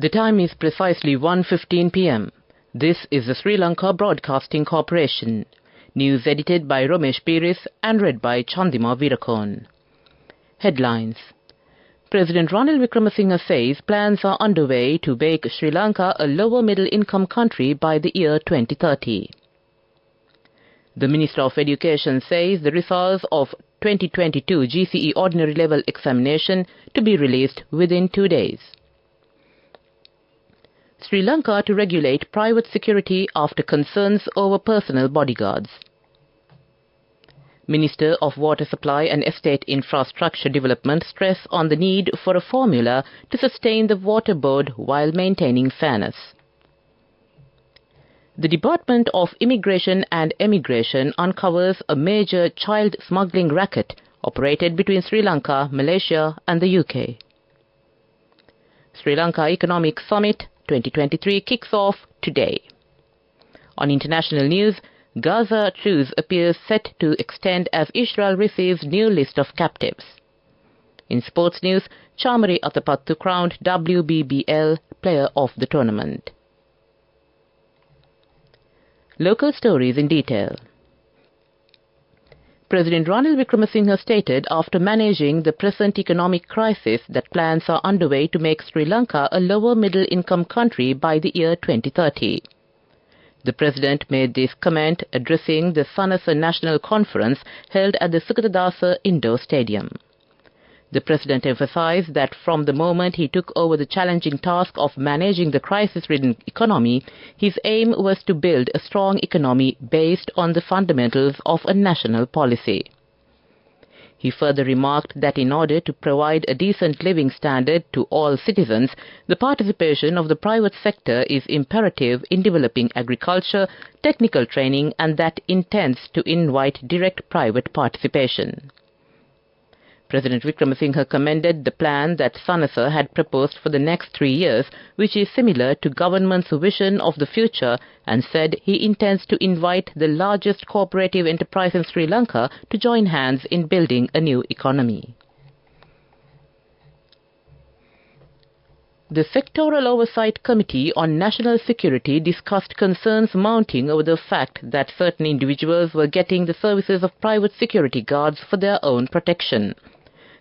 The time is precisely 1:15 p.m. This is the Sri Lanka Broadcasting Corporation. News edited by Romesh Piris and read by Chandima Virakon. Headlines. President Ranil Wickremesinghe says plans are underway to make Sri Lanka a lower middle-income country by the year 2030. The Minister of Education says the results of 2022 GCE Ordinary Level Examination to be released within 2 days. Sri Lanka to regulate private security after concerns over personal bodyguards. Minister of Water Supply and Estate Infrastructure Development stress on the need for a formula to sustain the water board while maintaining fairness. The Department of Immigration and Emigration uncovers a major child smuggling racket operated between Sri Lanka, Malaysia and the UK. Sri Lanka Economic Summit 2023 kicks off today. On international news, Gaza truce appears set to extend as Israel receives new list of captives. In sports news, Chamari Athapattu crowned WBBL Player of the Tournament. Local stories in detail. President Ranil Wickremesinghe stated after managing the present economic crisis that plans are underway to make Sri Lanka a lower middle-income country by the year 2030. The President made this comment addressing the Sanasa National Conference held at the Sukatadasa Indoor Stadium. The President emphasized that from the moment he took over the challenging task of managing the crisis-ridden economy, his aim was to build a strong economy based on the fundamentals of a national policy. He further remarked that in order to provide a decent living standard to all citizens, the participation of the private sector is imperative in developing agriculture, technical training, and that intends to invite direct private participation. President Wickremesinghe commended the plan that Sanasa had proposed for the next 3 years, which is similar to government's vision of the future, and said he intends to invite the largest cooperative enterprise in Sri Lanka to join hands in building a new economy. The Sectoral Oversight Committee on National Security discussed concerns mounting over the fact that certain individuals were getting the services of private security guards for their own protection.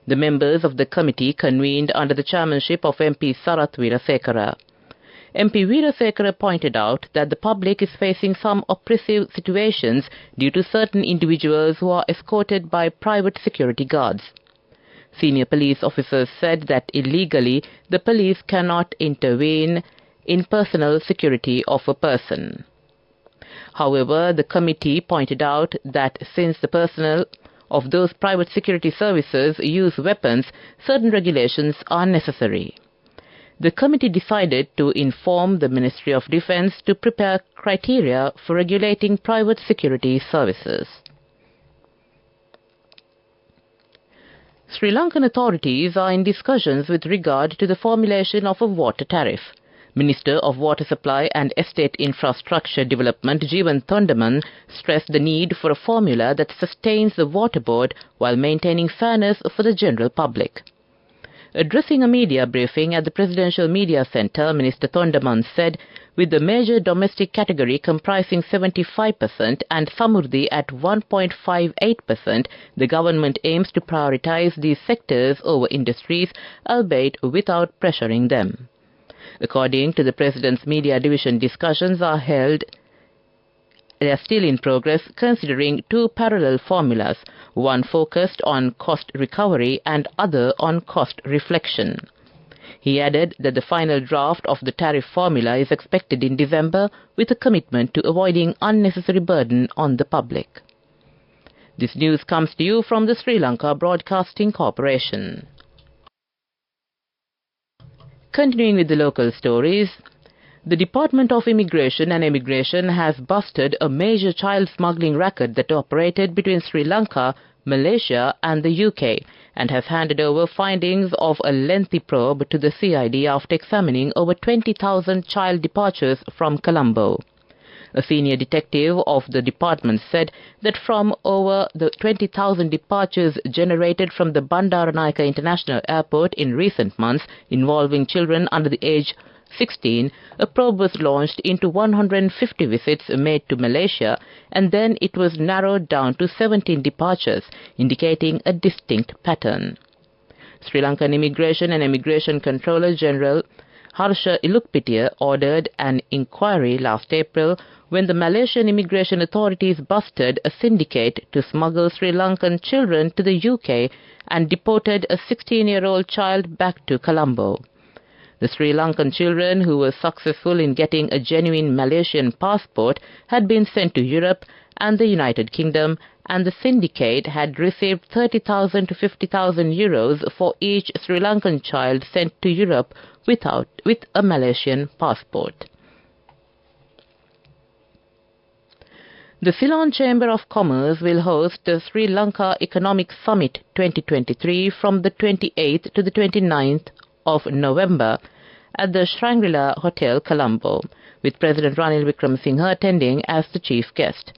The members of the committee convened under the chairmanship of MP Sarath Weerasekara. MP Weerasekara pointed out that the public is facing some oppressive situations due to certain individuals who are escorted by private security guards. Senior police officers said that illegally the police cannot intervene in personal security of a person. However, the committee pointed out that since the personnel of those private security services use weapons, certain regulations are necessary. The committee decided to inform the Ministry of Defence to prepare criteria for regulating private security services. Sri Lankan authorities are in discussions with regard to the formulation of a water tariff. Minister of Water Supply and Estate Infrastructure Development Jeevan Thondaman stressed the need for a formula that sustains the water board while maintaining fairness for the general public. Addressing a media briefing at the Presidential Media Centre, Minister Thondaman said, with the major domestic category comprising 75% and Samurdhi at 1.58%, the government aims to prioritise these sectors over industries, albeit without pressuring them. According to the President's Media Division, discussions are still in progress, considering two parallel formulas, one focused on cost recovery and other on cost reflection. He added that the final draft of the tariff formula is expected in December, with a commitment to avoiding unnecessary burden on the public. This news comes to you from the Sri Lanka Broadcasting Corporation. Continuing with the local stories, the Department of Immigration and Emigration has busted a major child smuggling racket that operated between Sri Lanka, Malaysia and the UK, and has handed over findings of a lengthy probe to the CID after examining over 20,000 child departures from Colombo. A senior detective of the department said that from over the 20,000 departures generated from the Bandaranaike International Airport in recent months involving children under the age 2016, a probe was launched into 150 visits made to Malaysia, and then it was narrowed down to 17 departures, indicating a distinct pattern. Sri Lankan Immigration and Immigration Controller General Harsha Ilukpitiya ordered an inquiry last April when the Malaysian immigration authorities busted a syndicate to smuggle Sri Lankan children to the UK and deported a 16-year-old child back to Colombo. The Sri Lankan children, who were successful in getting a genuine Malaysian passport, had been sent to Europe and the United Kingdom, and the syndicate had received 30,000 to 50,000 euros for each Sri Lankan child sent to Europe with a Malaysian passport. The Ceylon Chamber of Commerce will host the Sri Lanka Economic Summit 2023 from the 28th to the 29th of November at the Shangri-La Hotel, Colombo, with President Ranil Wickremesinghe attending as the chief guest.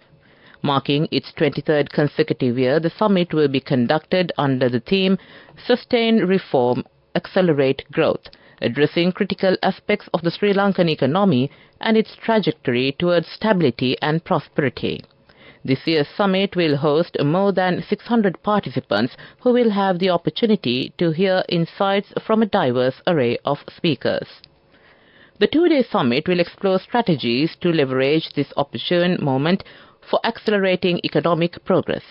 Marking its 23rd consecutive year, the summit will be conducted under the theme Sustain Reform, Accelerate Growth, addressing critical aspects of the Sri Lankan economy and its trajectory towards stability and prosperity. This year's summit will host more than 600 participants who will have the opportunity to hear insights from a diverse array of speakers. The two-day summit will explore strategies to leverage this opportune moment for accelerating economic progress.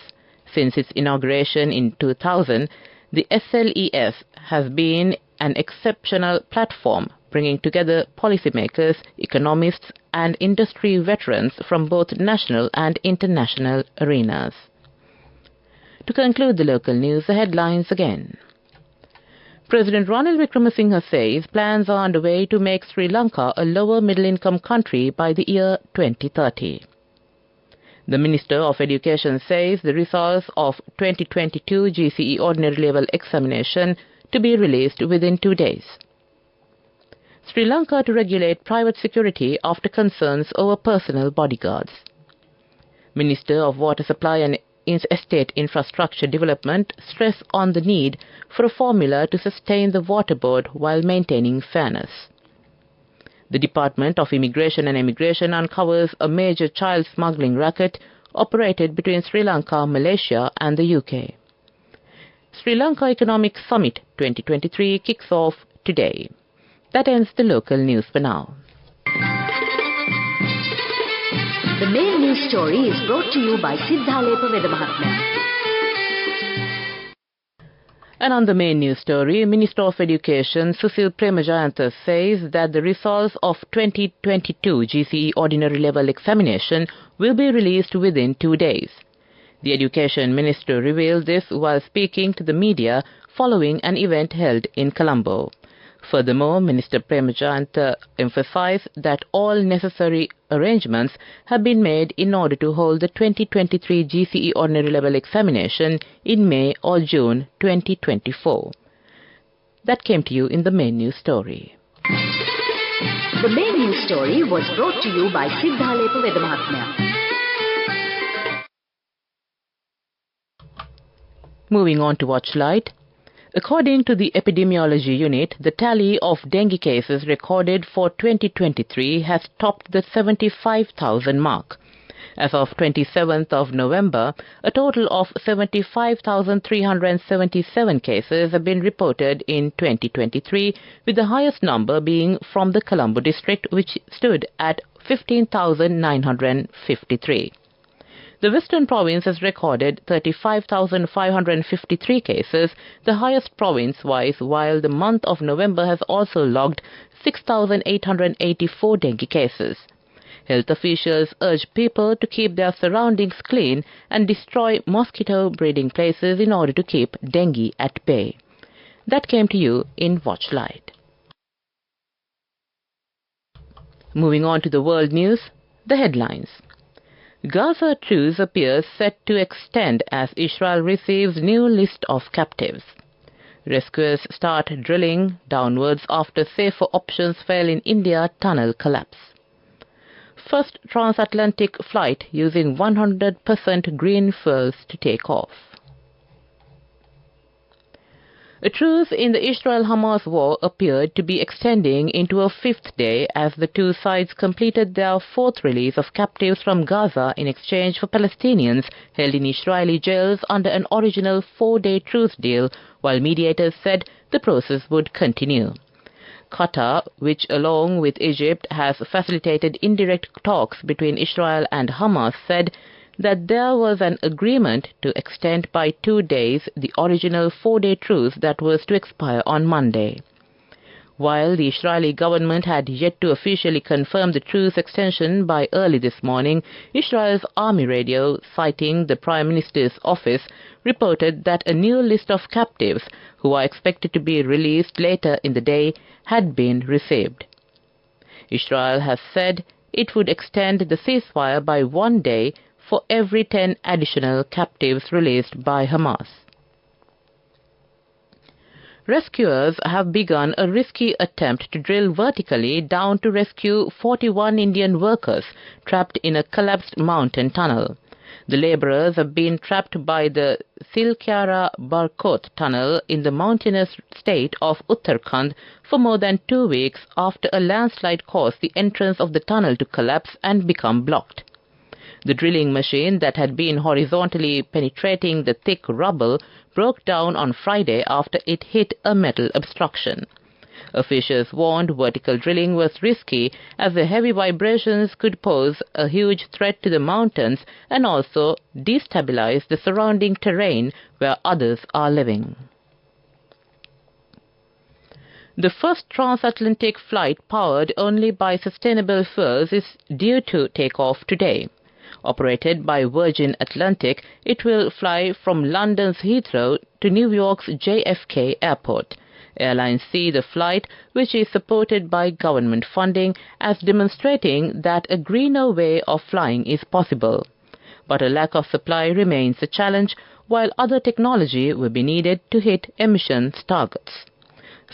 Since its inauguration in 2000, the SLES has been an exceptional platform, bringing together policymakers, economists, and industry veterans from both national and international arenas. To conclude the local news, the headlines again. President Ranil Wickremesinghe says plans are underway to make Sri Lanka a lower middle-income country by the year 2030. The Minister of Education says the results of 2022 GCE Ordinary Level Examination to be released within 2 days. Sri Lanka to regulate private security after concerns over personal bodyguards. Minister of Water Supply and Estate Infrastructure Development stress on the need for a formula to sustain the water board while maintaining fairness. The Department of Immigration and Immigration uncovers a major child smuggling racket operated between Sri Lanka, Malaysia and the UK. Sri Lanka Economic Summit 2023 kicks off today. That ends the local news for now. The main news story is brought to you by Sinhala Mahatmya. And on the main news story, Minister of Education Susil Premajayantha says that the results of 2022 GCE Ordinary Level Examination will be released within 2 days. The Education Minister revealed this while speaking to the media following an event held in Colombo. Furthermore, Minister Premajayantha emphasized that all necessary arrangements have been made in order to hold the 2023 GCE Ordinary Level Examination in May or June 2024. That came to you in the main news story. The main news story was brought to you by Sinhala Mahatmya. Moving on to Watchlight. According to the Epidemiology Unit, the tally of dengue cases recorded for 2023 has topped the 75,000 mark. As of 27th of November, a total of 75,377 cases have been reported in 2023, with the highest number being from the Colombo district, which stood at 15,953. The Western Province has recorded 35,553 cases, the highest province-wise, while the month of November has also logged 6,884 dengue cases. Health officials urge people to keep their surroundings clean and destroy mosquito breeding places in order to keep dengue at bay. That came to you in Watchlight. Moving on to the world news, the headlines. Gaza truce appears set to extend as Israel receives new list of captives. Rescuers start drilling downwards after safer options fail in India tunnel collapse. First transatlantic flight using 100% green fuels to take off. A truce in the Israel-Hamas war appeared to be extending into a fifth day as the two sides completed their fourth release of captives from Gaza in exchange for Palestinians held in Israeli jails under an original four-day truce deal, while mediators said the process would continue. Qatar, which along with Egypt has facilitated indirect talks between Israel and Hamas, said that there was an agreement to extend by 2 days the original four-day truce that was to expire on Monday. While the Israeli government had yet to officially confirm the truce extension by early this morning, Israel's army radio, citing the Prime Minister's office, reported that a new list of captives, who are expected to be released later in the day, had been received. Israel has said it would extend the ceasefire by 1 day for every 10 additional captives released by Hamas. Rescuers have begun a risky attempt to drill vertically down to rescue 41 Indian workers trapped in a collapsed mountain tunnel. The laborers have been trapped by the Silkyara-Barkot tunnel in the mountainous state of Uttarakhand for more than 2 weeks after a landslide caused the entrance of the tunnel to collapse and become blocked. The drilling machine that had been horizontally penetrating the thick rubble broke down on Friday after it hit a metal obstruction. Officials warned vertical drilling was risky as the heavy vibrations could pose a huge threat to the mountains and also destabilize the surrounding terrain where others are living. The first transatlantic flight powered only by sustainable fuels is due to take off today. Operated by Virgin Atlantic, it will fly from London's Heathrow to New York's JFK Airport. Airlines see the flight, which is supported by government funding, as demonstrating that a greener way of flying is possible. But a lack of supply remains a challenge, while other technology will be needed to hit emissions targets.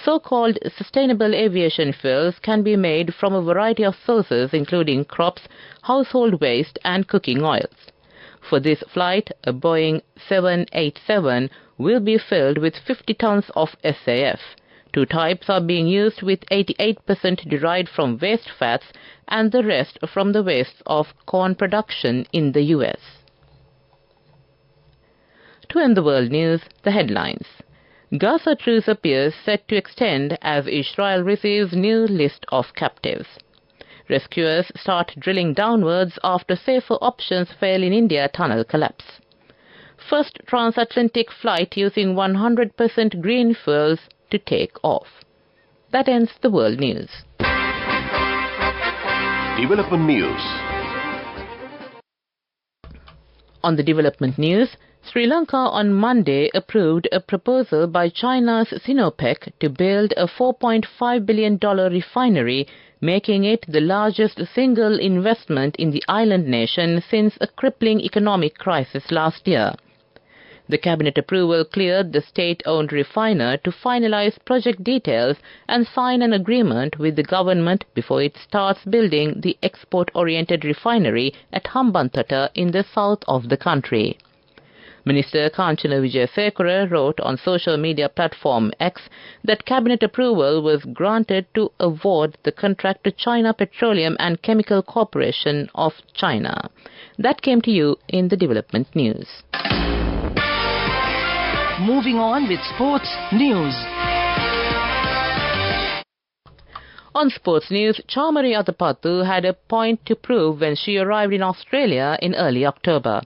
So-called sustainable aviation fuels can be made from a variety of sources including crops, household waste and cooking oils. For this flight, a Boeing 787 will be filled with 50 tons of SAF. Two types are being used, with 88% derived from waste fats and the rest from the wastes of corn production in the US. To end the world news, the headlines. Gaza truce appears set to extend as Israel receives new list of captives. Rescuers start drilling downwards after safer options fail in India tunnel collapse. First transatlantic flight using 100% green fuels to take off. That ends the world news. Development news. On the development news, Sri Lanka on Monday approved a proposal by China's Sinopec to build a $4.5 billion refinery, making it the largest single investment in the island nation since a crippling economic crisis last year. The cabinet approval cleared the state-owned refiner to finalize project details and sign an agreement with the government before it starts building the export-oriented refinery at Hambantota in the south of the country. Minister Kanchana Wijesekara wrote on social media platform X that cabinet approval was granted to award the contract to China Petroleum and Chemical Corporation of China. That came to you in the development news. Moving on with sports news. On sports news, Chamari Athapattu had a point to prove when she arrived in Australia in early October.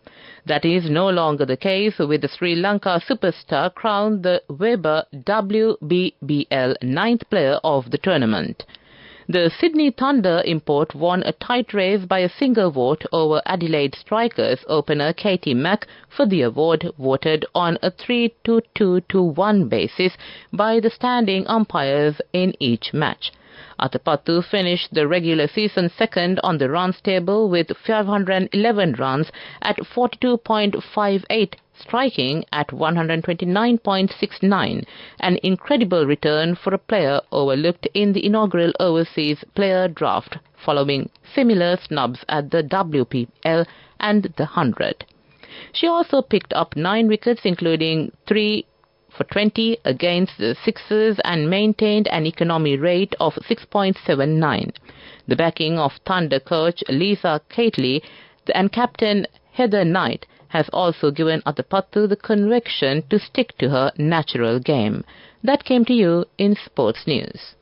That is no longer the case, with the Sri Lanka superstar crowned the Weber WBBL 9th player of the tournament. The Sydney Thunder import won a tight race by a single vote over Adelaide Strikers opener Katie Mack for the award, voted on a 3-2-2-1 basis by the standing umpires in each match. Athapattu finished the regular season second on the runs table with 511 runs at 42.58, striking at 129.69, an incredible return for a player overlooked in the inaugural overseas player draft following similar snubs at the WPL and the 100. She also picked up 9 wickets, including 3 for 20 against the Sixers and maintained an economy rate of 6.79. The backing of Thunder coach Lisa Catley and captain Heather Knight has also given Atapattu the conviction to stick to her natural game. That came to you in sports news.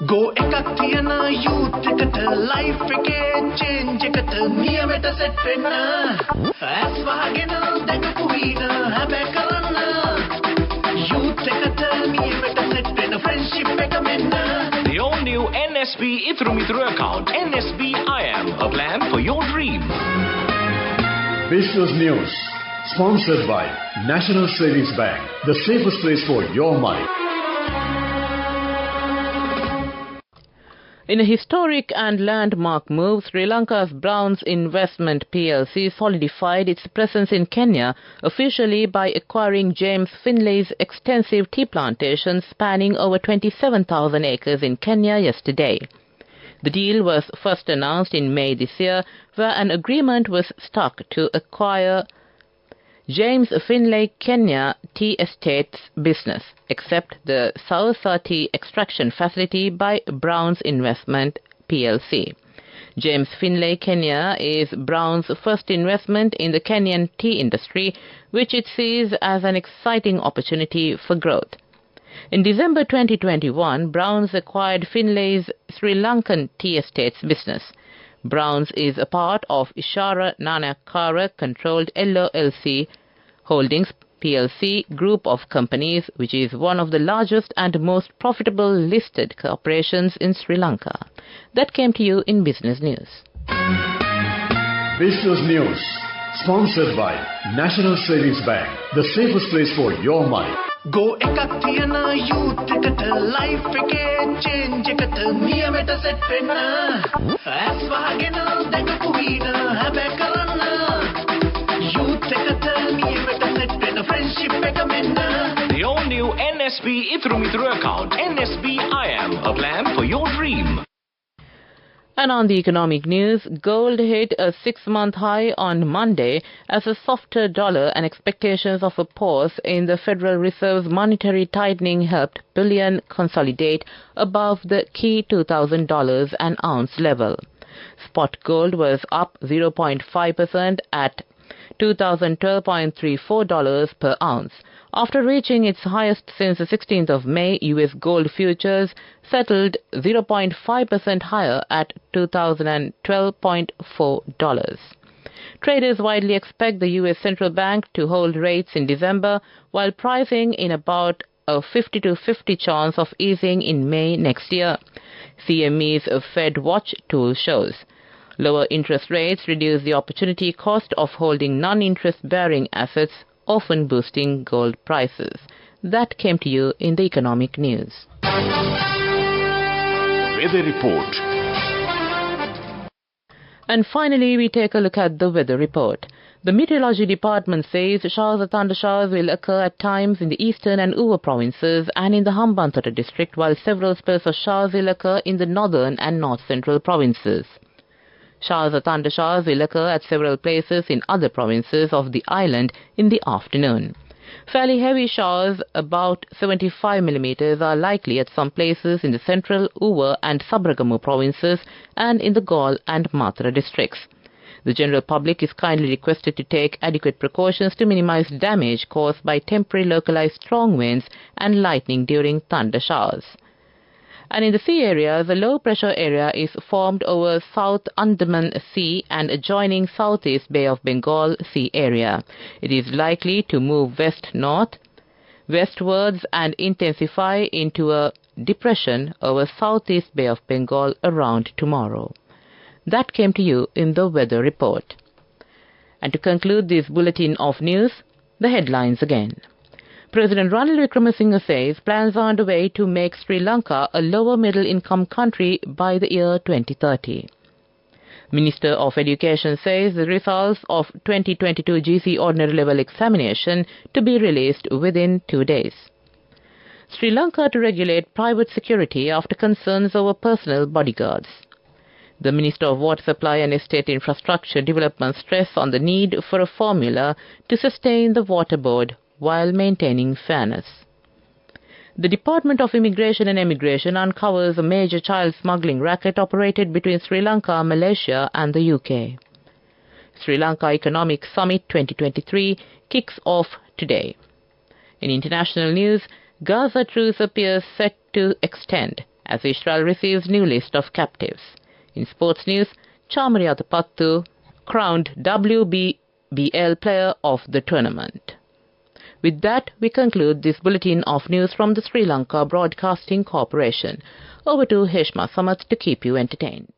Go ekakthiyana youth eකට life එකේ change එකට නියමෙට set වෙන්න ඇස් වහගෙන දැකපු වීන හැබැයි කරන්න youth එකට නියමෙට set වෙන්න friendship එක මෙන්න. The all new NSB Ithru Mithru account, NSB IM, a plan for your dream. Business News, sponsored by National Savings Bank, the safest place for your money. In a historic and landmark move, Sri Lanka's Browns Investment plc solidified its presence in Kenya officially by acquiring James Finlay's extensive tea plantations spanning over 27,000 acres in Kenya yesterday. The deal was first announced in May this year, where an agreement was struck to acquire James Finlay Kenya Tea Estates business, except the Sausa tea extraction facility by Browns Investment plc. James Finlay Kenya is Brown's first investment in the Kenyan tea industry, which it sees as an exciting opportunity for growth. In December 2021, Browns acquired Finlay's Sri Lankan Tea Estates business. Browns is a part of Ishara Nanakara-controlled LLC Holdings plc group of companies, which is one of the largest and most profitable listed corporations in Sri Lanka. That came to you in Business News. Business News, sponsored by National Savings Bank, the safest place for your money. Go ekakthiyana youth එකට life එකේ change එකට නියමෙට set වෙන්න ඇස් වහගෙන දැකපු වීන හැබැයි කරන්න youth එකට නියමෙට set වෙන්න friendship එක මෙන්න. The all new NSB Ithru Mithru account, NSB IM, a plan for your dream. And on the economic news, gold hit a 6-month high on Monday as a softer dollar and expectations of a pause in the Federal Reserve's monetary tightening helped bullion consolidate above the key $2,000 an ounce level. Spot gold was up 0.5% at $2,012.34 per ounce. After reaching its highest since the 16th of May, U.S. gold futures settled 0.5% higher at $2,012.4. Traders widely expect the U.S. Central Bank to hold rates in December, while pricing in about a 50-50 chance of easing in May next year. CME's Fed Watch tool shows lower interest rates reduce the opportunity cost of holding non-interest-bearing assets, often boosting gold prices. That came to you in the economic news. Weather report. And finally, we take a look at the weather report. The Meteorology Department says showers or thundershowers will occur at times in the eastern and Uva provinces and in the Hambantota district, while several spells of showers will occur in the northern and north-central provinces. Showers or thundershowers will occur at several places in other provinces of the island in the afternoon. Fairly heavy showers, about 75 millimeters, are likely at some places in the central, Uva and Sabragamu provinces and in the Gaul and Matra districts. The general public is kindly requested to take adequate precautions to minimize damage caused by temporary localized strong winds and lightning during thunder showers. And in the sea areas, a low-pressure area is formed over South Andaman Sea and adjoining Southeast Bay of Bengal Sea area. It is likely to move west-north, westwards and intensify into a depression over Southeast Bay of Bengal around tomorrow. That came to you in the weather report. And to conclude this bulletin of news, the headlines again. President Ranil Wickremesinghe says plans are underway to make Sri Lanka a lower middle-income country by the year 2030. Minister of Education says the results of 2022 GC Ordinary Level Examination to be released within 2 days. Sri Lanka to regulate private security after concerns over personal bodyguards. The Minister of Water Supply and Estate Infrastructure Development stress on the need for a formula to sustain the water board while maintaining fairness. The Department of Immigration and Emigration uncovers a major child smuggling racket operated between Sri Lanka, Malaysia and the UK. Sri Lanka Economic Summit 2023 kicks off today. In international news, Gaza truce appears set to extend as Israel receives new list of captives. In sports news, Chamariyatapattu crowned WBBL Player of the Tournament. With that, we conclude this bulletin of news from the Sri Lanka Broadcasting Corporation. Over to Heshma Samath to keep you entertained.